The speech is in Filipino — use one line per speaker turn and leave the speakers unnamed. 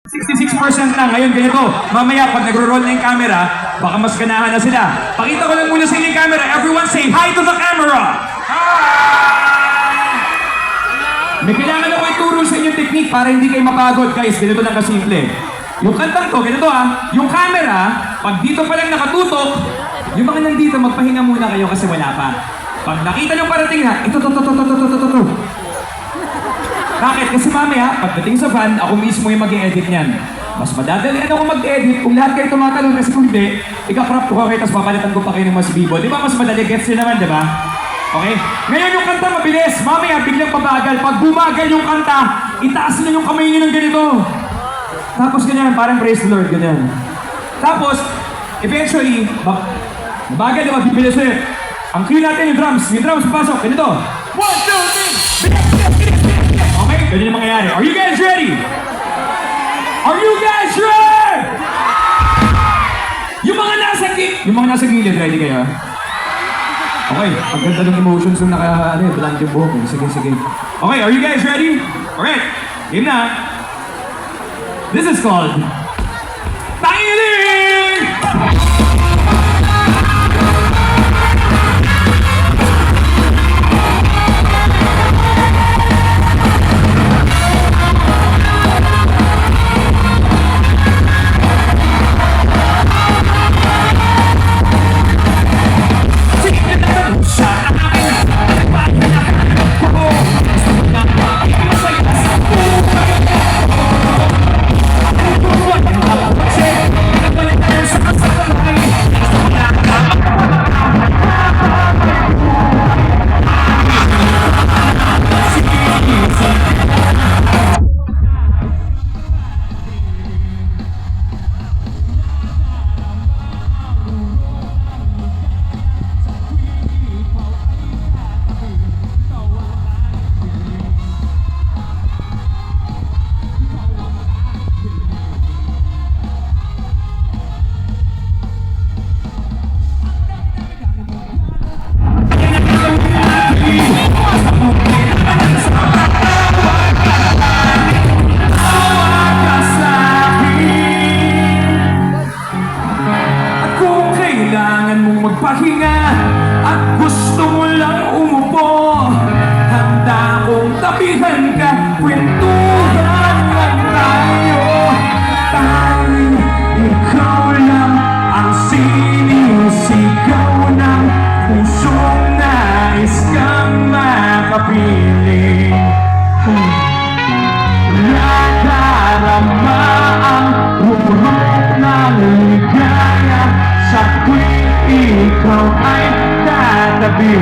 66% lang. Ngayon, ganito. Mamaya, pag nagro-roll na yung camera, baka mas ganahan na sila. Pakita ko lang muna sa inyo yung camera. Everyone say hi to the camera! Hi! May kailangan ako ituro sa inyo technique para hindi kayo mapagod. Guys, ganito lang kasimple. Yung kantang to, ganito yung camera, pag dito pa lang nakatutok, yung mga nandito, magpahinga muna kayo kasi wala pa. Pag nakita nyo parating na, ito. Bakit? Kasi mamaya, pagdating sa van, ako mismo yung mag-e-edit niyan. Mas madadalian ako mag-edit kung lahat kayo tumatalon kasi kung hindi, ika-crop ko kayo, tapos papalitan ko pa kayo ng mas bibo. Di ba mas madali? Gets nyo naman, di ba? Okay? Ngayon yung kanta mabilis. Mamaya, biglang pabagal. Pag bumagal yung kanta, itaas nyo yung kamay nyo ng ganito. Tapos ganyan, parang praise the Lord, ganyan. Tapos, eventually, bagal diba, bibilis ulit. Ang cue natin yung drums. Yung drums, pasok. Ganito. 1, 2, 3. Okay, ganyan yung mangyayari. Are you guys ready? Are you guys ready? Yung mga nasa gilid, ready kayo? Okay, ang ganda ng emotions yung bland yung buhok. Sige. Okay, are you guys ready? Alright, game na. This is called Tangiling! Magpahinga at gusto mo lang umupo, handa kong tabihan ka, kwentuhan lang tayo. Tanging ikaw lang ang sinisigaw ng pusong nais kang makapiling. Nadarama ang urok ng ligaya sa tuwing ikaw ay tatabi.